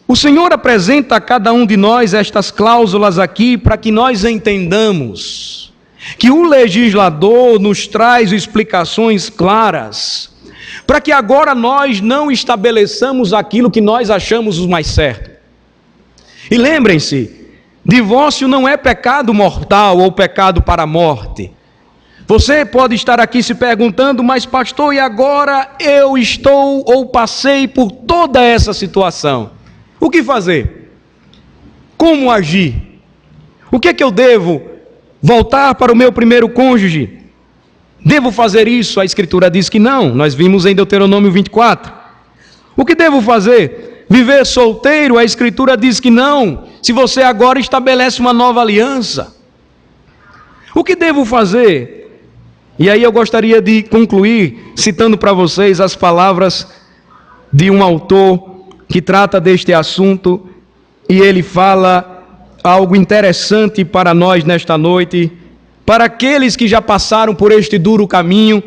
o Senhor apresenta a cada um de nós estas cláusulas aqui para que nós entendamos que o legislador nos traz explicações claras, para que agora nós não estabeleçamos aquilo que nós achamos o mais certo. E lembrem-se, divórcio não é pecado mortal ou pecado para a morte. Você pode estar aqui se perguntando, mas pastor, e agora eu estou ou passei por toda essa situação? O que fazer? Como agir? O que é que eu devo? Voltar para o meu primeiro cônjuge? Devo fazer isso? A Escritura diz que não. Nós vimos em Deuteronômio 24. O que devo fazer? Viver solteiro? A Escritura diz que não. Se você agora estabelece uma nova aliança. O que devo fazer? E aí eu gostaria de concluir citando para vocês as palavras de um autor que trata deste assunto, e ele fala algo interessante para nós nesta noite, para aqueles que já passaram por este duro caminho,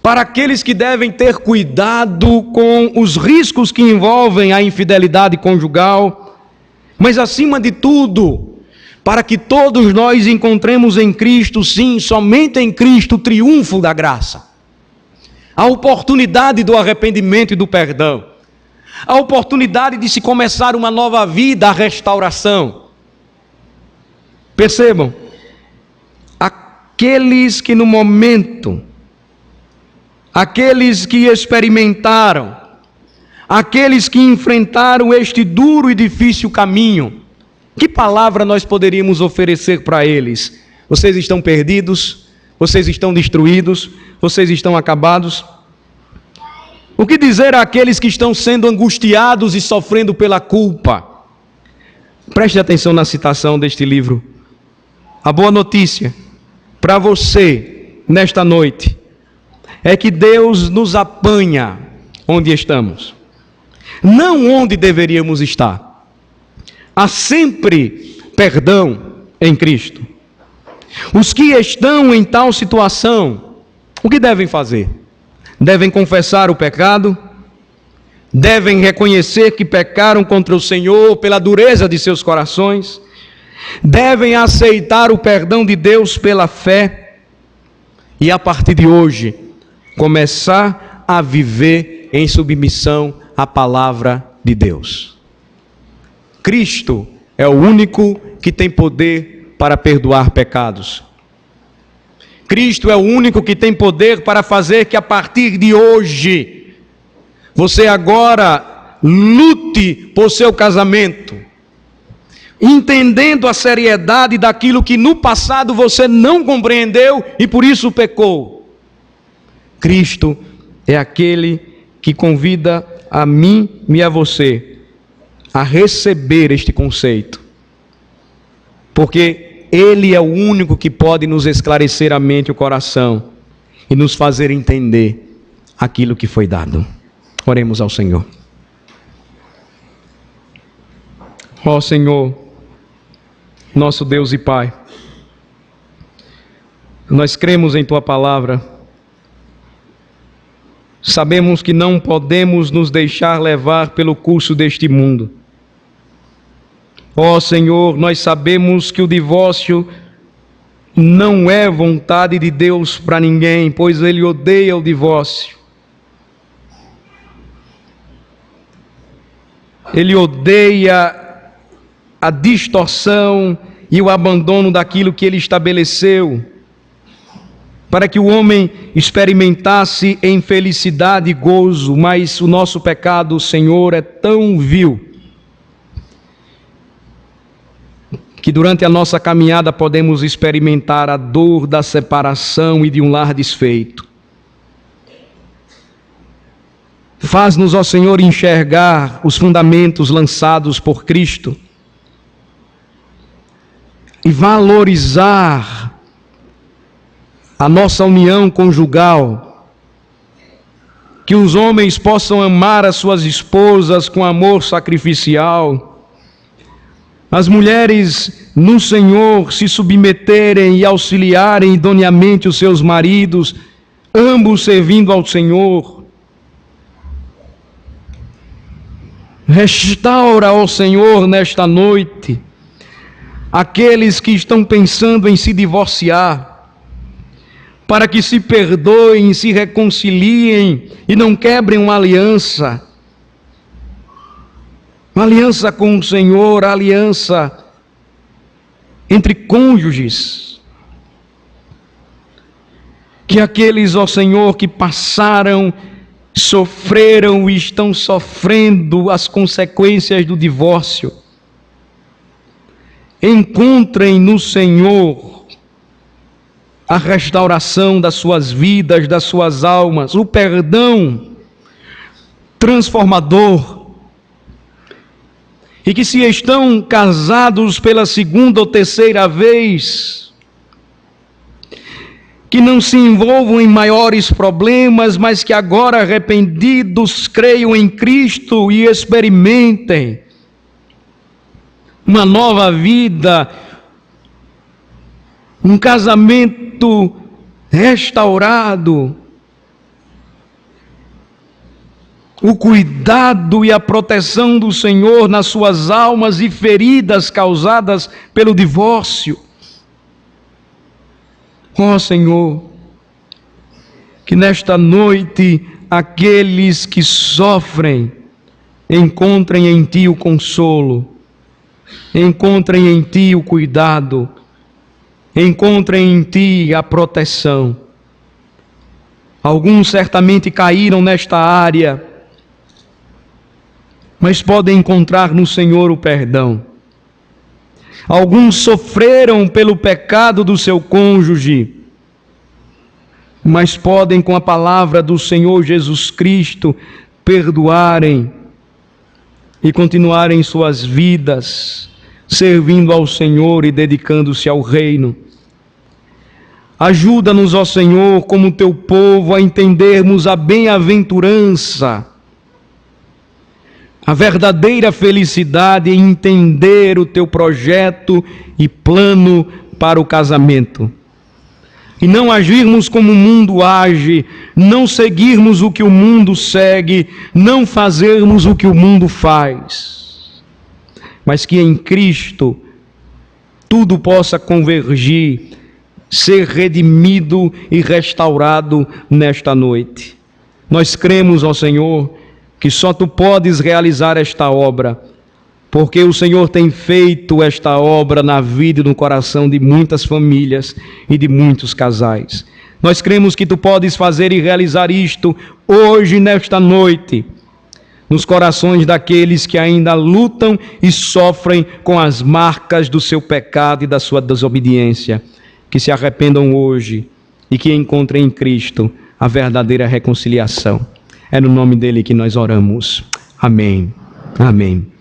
para aqueles que devem ter cuidado com os riscos que envolvem a infidelidade conjugal. Mas acima de tudo, para que todos nós encontremos em Cristo, sim, somente em Cristo, o triunfo da graça. A oportunidade do arrependimento e do perdão. A oportunidade de se começar uma nova vida, a restauração. Percebam, aqueles que no momento, aqueles que experimentaram, aqueles que enfrentaram este duro e difícil caminho, que palavra nós poderíamos oferecer para eles? Vocês estão perdidos? Vocês estão destruídos? Vocês estão acabados? O que dizer àqueles que estão sendo angustiados e sofrendo pela culpa? Preste atenção na citação deste livro. A boa notícia para você, nesta noite, é que Deus nos apanha onde estamos, não onde deveríamos estar. Há sempre perdão em Cristo. Os que estão em tal situação, o que devem fazer? Devem confessar o pecado, devem reconhecer que pecaram contra o Senhor pela dureza de seus corações, devem aceitar o perdão de Deus pela fé e a partir de hoje começar a viver em submissão à palavra de Deus. Cristo é o único que tem poder para perdoar pecados. Cristo é o único que tem poder para fazer que a partir de hoje, você agora lute por seu casamento, entendendo a seriedade daquilo que no passado você não compreendeu e por isso pecou. Cristo é aquele que convida a mim e a você a receber este conceito, porque Ele é o único que pode nos esclarecer a mente e o coração e nos fazer entender aquilo que foi dado. Oremos ao Senhor. Ó Senhor, nosso Deus e Pai, nós cremos em Tua palavra, sabemos que não podemos nos deixar levar pelo curso deste mundo. Ó Senhor, nós sabemos que o divórcio não é vontade de Deus para ninguém, pois Ele odeia o divórcio. Ele odeia a distorção e o abandono daquilo que Ele estabeleceu, para que o homem experimentasse em felicidade e gozo, mas o nosso pecado, Senhor, é tão vil, que durante a nossa caminhada podemos experimentar a dor da separação e de um lar desfeito. Faz-nos, ó Senhor, enxergar os fundamentos lançados por Cristo e valorizar a nossa união conjugal, que os homens possam amar as suas esposas com amor sacrificial, as mulheres no Senhor se submeterem e auxiliarem idôneamente os seus maridos, ambos servindo ao Senhor. Restaura, ó Senhor, nesta noite, aqueles que estão pensando em se divorciar, para que se perdoem, se reconciliem e não quebrem uma aliança com o Senhor, aliança entre cônjuges. Que aqueles, ó Senhor, que passaram, sofreram e estão sofrendo as consequências do divórcio, encontrem no Senhor a restauração das suas vidas, das suas almas, o perdão transformador. E que se estão casados pela segunda ou terceira vez, que não se envolvam em maiores problemas, mas que agora arrependidos creiam em Cristo e experimentem uma nova vida, um casamento restaurado. o cuidado e a proteção do Senhor nas suas almas e feridas causadas pelo divórcio. Ó Senhor, que nesta noite aqueles que sofrem encontrem em Ti o consolo, encontrem em Ti o cuidado, encontrem em Ti a proteção. Alguns certamente caíram nesta área, mas podem encontrar no Senhor o perdão. Alguns sofreram pelo pecado do seu cônjuge, mas podem, com a palavra do Senhor Jesus Cristo, perdoarem e continuarem suas vidas, servindo ao Senhor e dedicando-se ao reino. Ajuda-nos, ó Senhor, como teu povo, a entendermos a bem-aventurança, a verdadeira felicidade em entender o teu projeto e plano para o casamento. E não agirmos como o mundo age, não seguirmos o que o mundo segue, não fazermos o que o mundo faz. Mas que em Cristo tudo possa convergir, ser redimido e restaurado nesta noite. Nós cremos, ó Senhor, que só Tu podes realizar esta obra, porque o Senhor tem feito esta obra na vida e no coração de muitas famílias e de muitos casais. Nós cremos que Tu podes fazer e realizar isto hoje, nesta noite, nos corações daqueles que ainda lutam e sofrem com as marcas do seu pecado e da sua desobediência, que se arrependam hoje e que encontrem em Cristo a verdadeira reconciliação. É no nome dele que nós oramos. Amém. Amém.